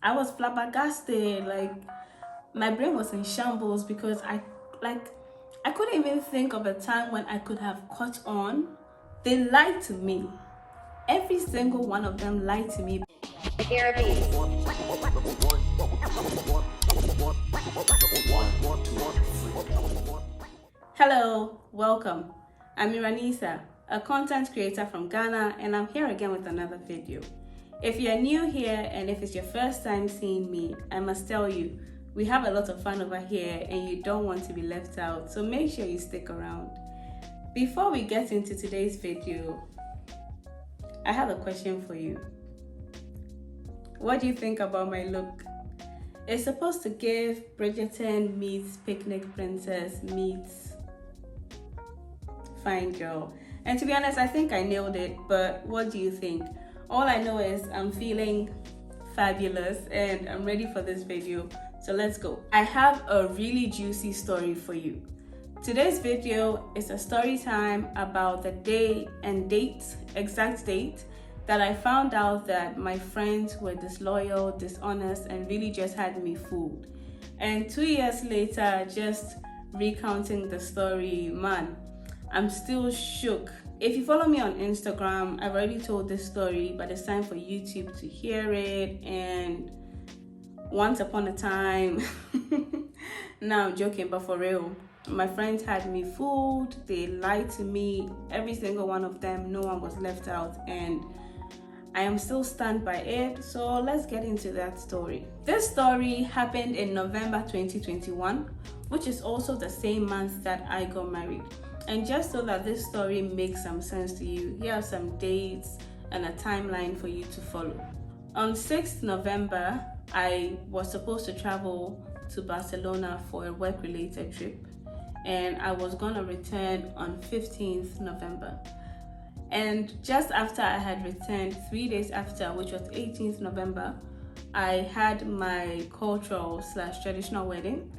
I was flabbergasted. Like my brain was in shambles because I couldn't even think of a time when I could have caught on. They lied to me. Every single one of them lied to me. Hello, welcome. I'm Miranisa, a content creator from Ghana, and I'm here again with another video. If you're new here and if it's your first time seeing me, I must tell you, we have a lot of fun over here and you don't want to be left out, so make sure you stick around. Before we get into today's video, I have a question for you. What do you think about my look? It's supposed to give Bridgerton meets Picnic Princess meets Fine Girl. And to be honest, I think I nailed it, but what do you think? All I know is I'm feeling fabulous and I'm ready for this video. So let's go. I have a really juicy story for you. Today's video is a story time about the day and date, exact date, that I found out that my friends were disloyal, dishonest, and really just had me fooled. And 2 years later, just recounting the story, man, I'm still shook. If you follow me on Instagram, I've already told this story, but it's time for YouTube to hear it. And once upon a time, now I'm joking, but for real, my friends had me fooled. They lied to me, every single one of them. No one was left out, and I am still stunned by it. So let's get into that story. This story happened in November 2021, which is also the same month that I got married. And just so that this story makes some sense to you, here are some dates and a timeline for you to follow. On 6th November, I was supposed to travel to Barcelona for a work-related trip, and I was gonna return on 15th November. And just after I had returned, 3 days after, which was 18th November, I had my cultural/traditional wedding.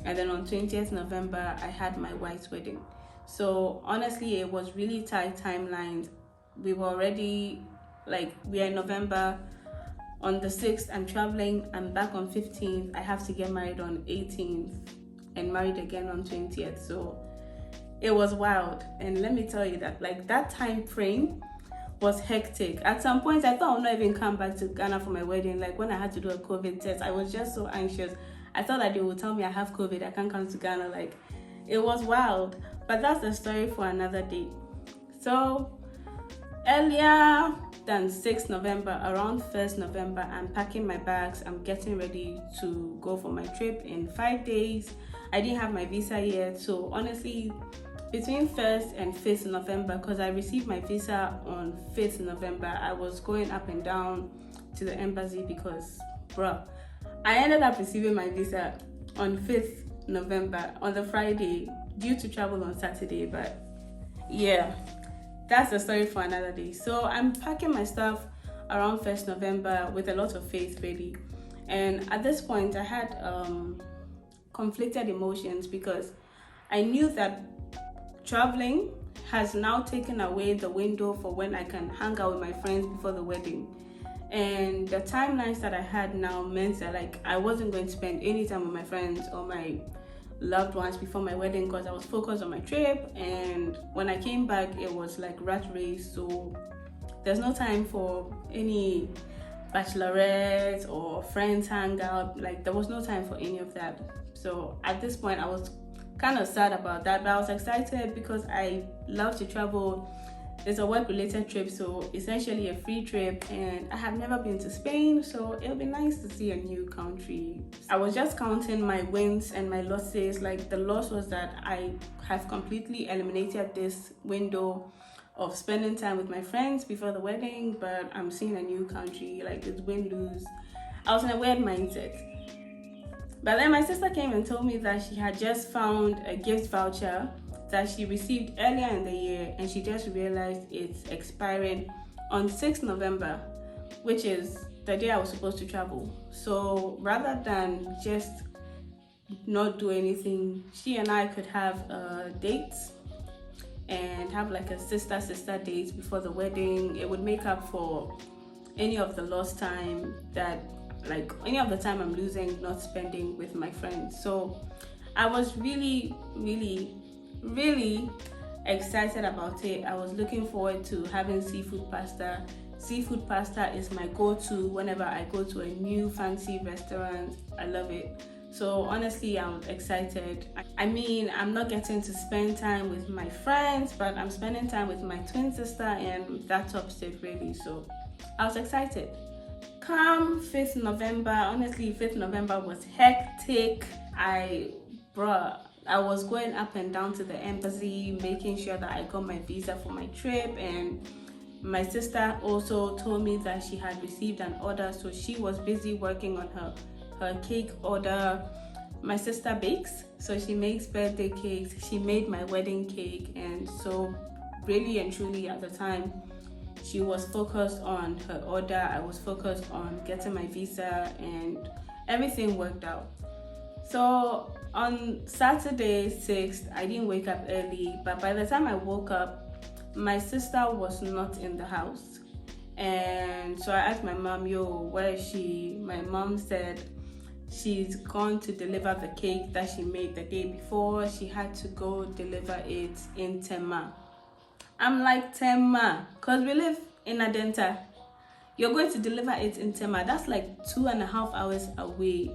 And then on 20th November, I had my white wedding. So honestly, it was really tight timelines. We were already, we are in November. On the 6th, I'm traveling. I'm back on 15th. I have to get married on 18th and married again on 20th. So it was wild. And let me tell you that that time frame was hectic. At some point, I thought I would not even come back to Ghana for my wedding. Like when I had to do a COVID test, I was just so anxious. I thought that they would tell me I have COVID, I can't come to Ghana. It was wild. But that's the story for another day. So earlier than 6th November, around 1st November, I'm packing my bags. I'm getting ready to go for my trip in 5 days. I didn't have my visa yet. So honestly, between 1st and 5th November, because I received my visa on 5th November, I was going up and down to the embassy because, I ended up receiving my visa on 5th November on the Friday, due to travel on Saturday. But yeah, that's the story for another day. So I'm packing my stuff around 1st November with a lot of faith ready. And at this point, I had conflicted emotions because I knew that traveling has now taken away the window for when I can hang out with my friends before the wedding. And the timelines that I had now meant that I wasn't going to spend any time with my friends or my loved ones before my wedding because I was focused on my trip. And when I came back, it was rat race. So there's no time for any bachelorette or friends hangout. There was no time for any of that. So at this point, I was kind of sad about that, but I was excited because I love to travel. It's a work-related trip, so essentially a free trip, and I have never been to Spain, so it'll be nice to see a new country. I was just counting my wins and my losses. The loss was that I have completely eliminated this window of spending time with my friends before the wedding, but I'm seeing a new country, it's win-lose. I was in a weird mindset. But then my sister came and told me that she had just found a gift voucher that she received earlier in the year, and she just realized it's expiring on 6th November, which is the day I was supposed to travel. So rather than just not do anything, she and I could have a date and have a sister date before the wedding. It would make up for any of the lost time that like any of the time I'm losing not spending with my friends. So I was really excited about it. I was looking forward to having seafood pasta. Seafood pasta is my go-to whenever I go to a new fancy restaurant. I love it. So honestly, I'm excited. I mean, I'm not getting to spend time with my friends, but I'm spending time with my twin sister, and that tops it really. So I was excited. Come 5th November, honestly, 5th November was hectic. I was going up and down to the embassy, making sure that I got my visa for my trip, and my sister also told me that she had received an order, so she was busy working on her cake order. My sister bakes, so she makes birthday cakes. She made my wedding cake, and so really and truly at the time, she was focused on her order. I was focused on getting my visa, and everything worked out. So on Saturday 6th, I didn't wake up early, but by the time I woke up, my sister was not in the house. And so I asked my mom, where is she? My mom said she's gone to deliver the cake that she made the day before. She had to go deliver it in Tema. I'm like, Tema, because we live in Adenta. You're going to deliver it in Tema. That's like 2.5 hours away.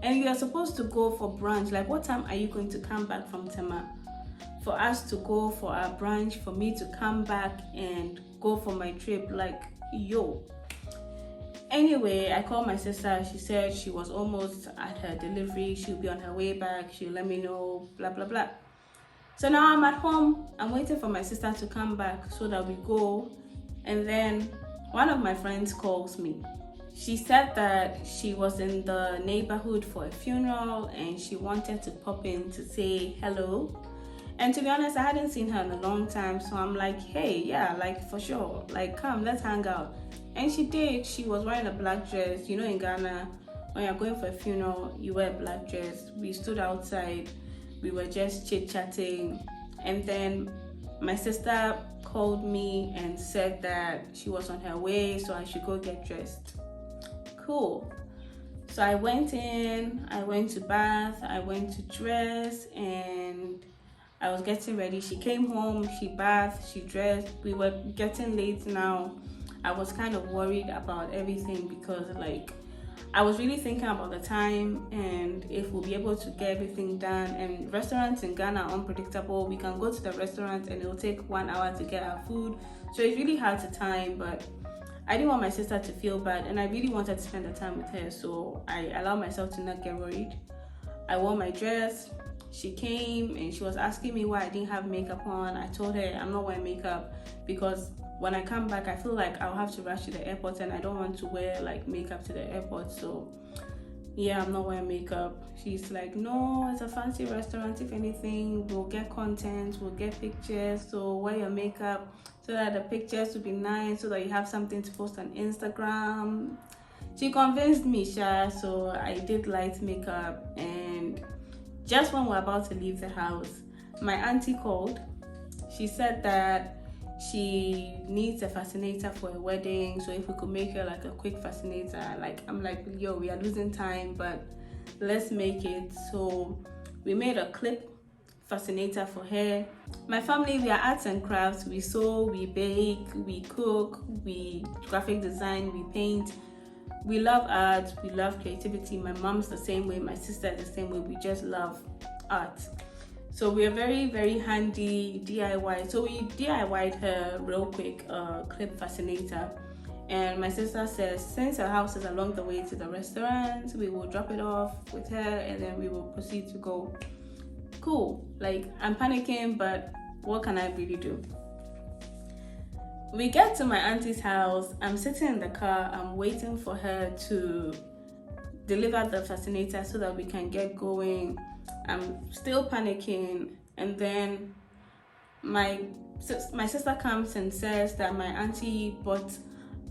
And you are supposed to go for brunch. Like, what time are you going to come back from Tema? For us to go for our brunch, for me to come back and go for my trip, like, yo. Anyway, I called my sister. She said she was almost at her delivery. She'll be on her way back. She'll let me know, blah, blah, blah. So now I'm at home. I'm waiting for my sister to come back so that we go. And then one of my friends calls me. She said that she was in the neighborhood for a funeral and she wanted to pop in to say hello. And to be honest, I hadn't seen her in a long time. So I'm like, hey, yeah, like for sure. Like, come, let's hang out. And she did. She was wearing a black dress. You know, in Ghana, when you're going for a funeral, you wear a black dress. We stood outside. We were just chit-chatting. And then my sister called me and said that she was on her way, so I should go get dressed. Cool. So I went in, I went to bath, I went to dress, and I was getting ready. She came home, she bathed, she dressed. We were getting late now. I was kind of worried about everything because like I was really thinking about the time and if we'll be able to get everything done. And restaurants in Ghana are unpredictable. We can go to the restaurant and it'll take 1 hour to get our food. So it's really hard to time, but I didn't want my sister to feel bad and I really wanted to spend the time with her. So I allowed myself to not get worried. I wore my dress. She came and she was asking me why I didn't have makeup on. I told her I'm not wearing makeup because when I come back, I feel like I'll have to rush to the airport and I don't want to wear like makeup to the airport. So yeah, I'm not wearing makeup. She's like, no, it's a fancy restaurant. If anything, we'll get content, we'll get pictures. So wear your makeup so that the pictures will be nice, so that you have something to post on Instagram. She convinced me, Sha. So I did light makeup, and just when we're about to leave the house, my auntie called. She said that she needs a fascinator for a wedding, so if we could make her like a quick fascinator. Like, I'm like, yo, we are losing time, but let's make it. So we made a clip fascinator for her. My family, we are arts and crafts. We sew, we bake, we cook, we graphic design, we paint. We love art, we love creativity. My mom's the same way, my sister is the same way. We just love art. So we are very, very handy DIY. So we DIY'd her real quick clip fascinator. And my sister says, since her house is along the way to the restaurant, we will drop it off with her and then we will proceed to go. Cool. Like, I'm panicking, but what can I really do? We get to my auntie's house. I'm sitting in the car. I'm waiting for her to deliver the fascinator so that we can get going. I'm still panicking, and then my sister comes and says that my auntie bought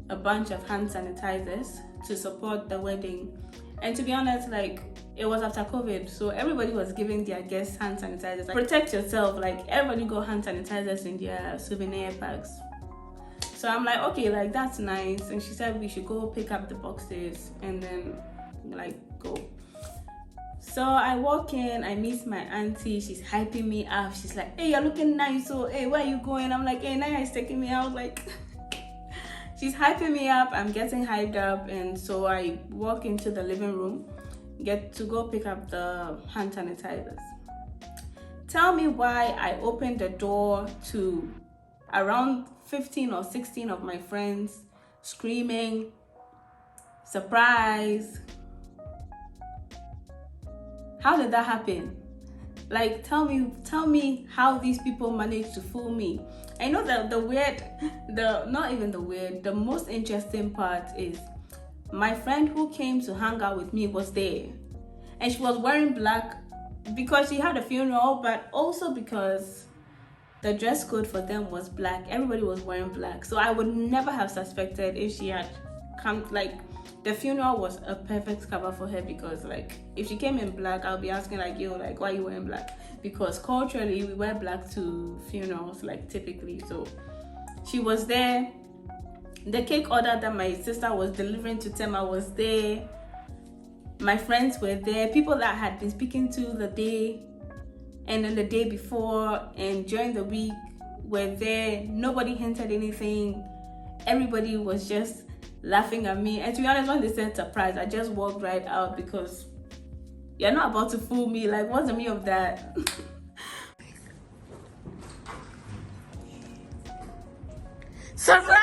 a bunch of hand sanitizers to support the wedding. And to be honest, like, it was after COVID, so everybody was giving their guests hand sanitizers. Like, protect yourself, like everybody got hand sanitizers in their souvenir bags. So So I'm like, okay, like that's nice. And she said we should go pick up the boxes and then like go. So I walk in, I meet my auntie, she's hyping me up. She's like, hey, you're looking nice. So, hey, where are you going? I'm like, hey, Naya is taking me out. Like, she's hyping me up. I'm getting hyped up. And so I walk into the living room, get to go pick up the hand sanitizers. Tell me why I opened the door to around 15 or 16 of my friends screaming, surprise. How did that happen? Like, tell me how these people managed to fool me. I know that the most interesting part is my friend who came to hang out with me was there. And she was wearing black because she had a funeral, but also because the dress code for them was black. Everybody was wearing black. So I would never have suspected if she had come, like, the funeral was a perfect cover for her, because like if she came in black, I'll be asking like, yo, like why are you wearing black? Because culturally we wear black to funerals, like typically. So she was there. The cake order that my sister was delivering to Tema was there. My friends were there. People that I had been speaking to the day and then the day before and during the week were there. Nobody hinted anything. Everybody was just laughing at me. And to be honest, when they said surprise, I just walked right out, because you're not about to fool me. Like, what's the meaning of that? Surprise!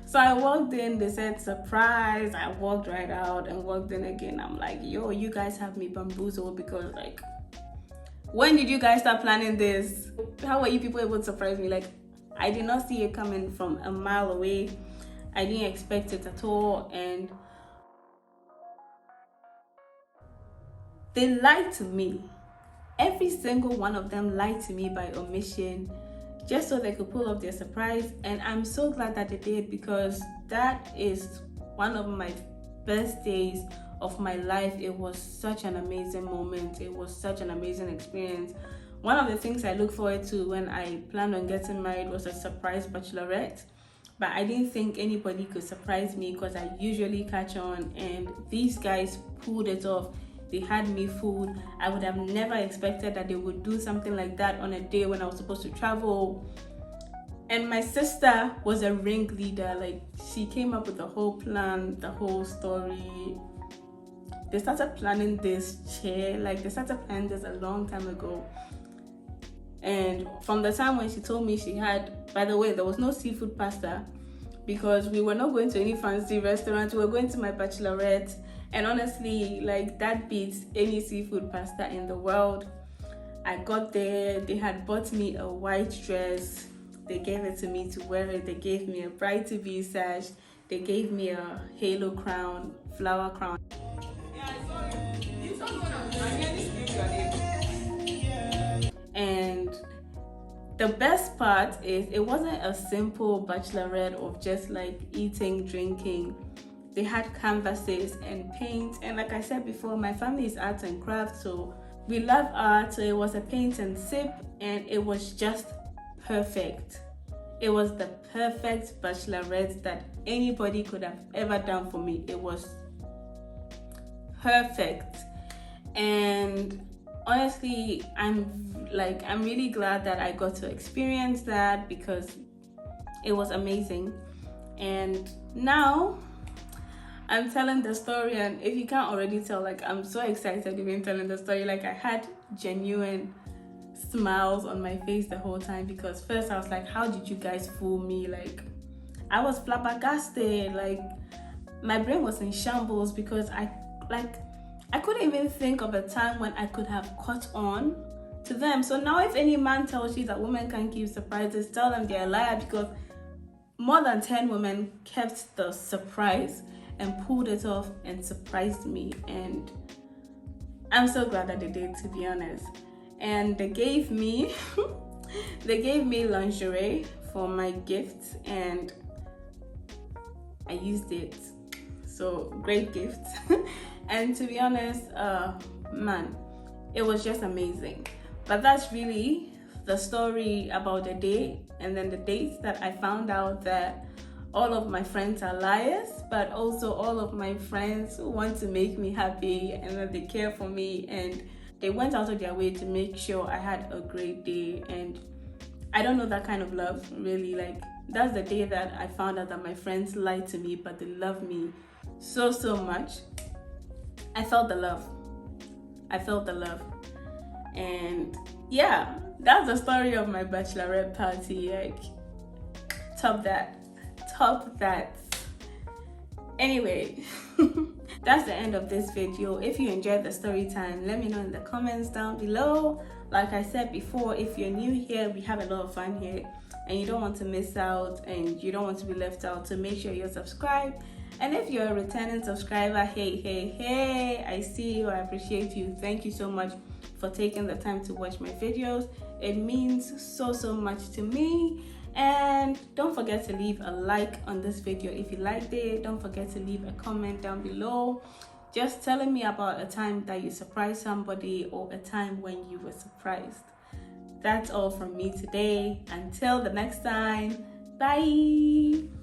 So I walked in, they said surprise. I walked right out and walked in again. I'm like, yo, you guys have me bamboozled, because like, when did you guys start planning this? How were you people able to surprise me? Like, I did not see it coming from a mile away. I didn't expect it at all. And they lied to me. Every single one of them lied to me by omission, just so they could pull off their surprise. And I'm so glad that they did, because that is one of my best days of my life. It was such an amazing moment. It was such an amazing experience. One of the things I look forward to when I planned on getting married was a surprise bachelorette, but I didn't think anybody could surprise me, because I usually catch on, and these guys pulled it off. They had me fooled. I would have never expected that they would do something like that on a day when I was supposed to travel. And my sister was a ringleader. Like, she came up with the whole plan, the whole story. They started planning this chair. Like, they started planning this a long time ago. And from the time when she told me she had, by the way, there was no seafood pasta, because we were not going to any fancy restaurant. We were going to my bachelorette. And honestly, like, that beats any seafood pasta in the world. I got there, they had bought me a white dress. They gave it to me to wear it. They gave me a bright TV sash. They gave me a halo crown, flower crown. And the best part is, it wasn't a simple bachelorette of just like eating, drinking. They had canvases and paint, and like I said before, my family is arts and crafts, so we love art. So it was a paint and sip, and it was just perfect. It was the perfect bachelorette that anybody could have ever done for me. It was perfect. And honestly, I'm really glad that I got to experience that, because it was amazing. And now I'm telling the story, and if you can't already tell, like, I'm so excited even telling the story. Like, I had genuine smiles on my face the whole time, because first I was like, how did you guys fool me? Like, I was flabbergasted. Like, my brain was in shambles, because I couldn't even think of a time when I could have caught on to them. So now if any man tells you that women can't keep surprises, tell them they're a liar, because more than 10 women kept the surprise. and pulled it off and surprised me. And I'm so glad that they did, to be honest. And they gave me they gave me lingerie for my gift, and I used it. So great gift. And to be honest, man, it was just amazing. But that's really the story about the day, and then the dates that I found out that all of my friends are liars, but also all of my friends want to make me happy and that they care for me, and they went out of their way to make sure I had a great day. And I don't know that kind of love, really. Like, that's the day that I found out that my friends lied to me, but they love me so much. I felt the love. And yeah, that's the story of my bachelorette party. Like, top that. Anyway, that's the end of this video. If you enjoyed the story time, let me know in the comments down below. Like I said before, if you're new here, we have a lot of fun here, and you don't want to miss out and you don't want to be left out, so make sure you're subscribed. And if you're a returning subscriber, hey, I see you, I appreciate you. Thank you so much for taking the time to watch my videos. It means so much to me. And don't forget to leave a like on this video if you liked it. Don't forget to leave a comment down below, just telling me about a time that you surprised somebody or a time when you were surprised. That's all from me today. Until the next time, bye.